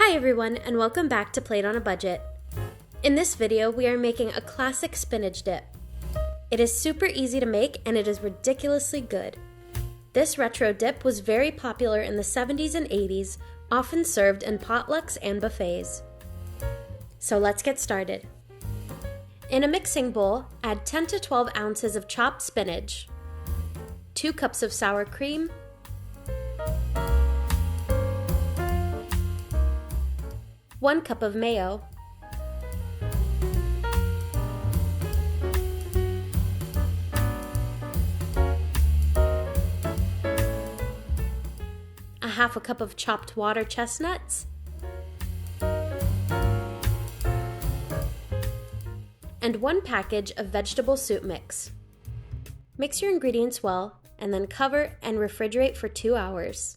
Hi everyone, and welcome back to Plate on a Budget. In this video, we are making a classic spinach dip. It is super easy to make and it is ridiculously good. This retro dip was very popular in the 70s and 80s, often served in potlucks and buffets. So let's get started. In a mixing bowl, add 10 to 12 ounces of chopped spinach, 2 cups of sour cream, 1 cup of mayo, a half a cup of chopped water chestnuts, and 1 package of vegetable soup mix. Mix your ingredients well and then cover and refrigerate for 2 hours.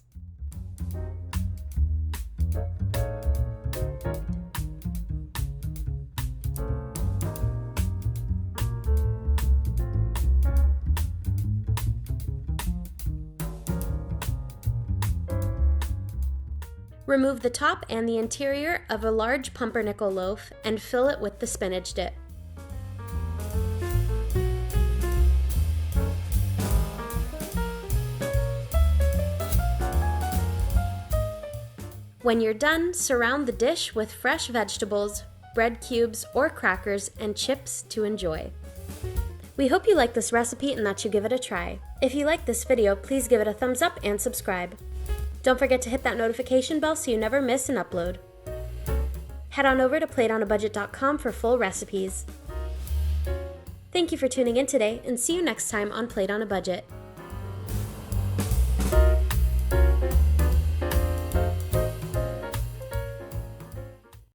Remove the top and the interior of a large pumpernickel loaf and fill it with the spinach dip. When you're done, surround the dish with fresh vegetables, bread cubes, or crackers, and chips to enjoy. We hope you like this recipe and that you give it a try. If you like this video, please give it a thumbs up and subscribe. Don't forget to hit that notification bell so you never miss an upload. Head on over to plateonabudget.com for full recipes. Thank you for tuning in today, and see you next time on Plate on a Budget.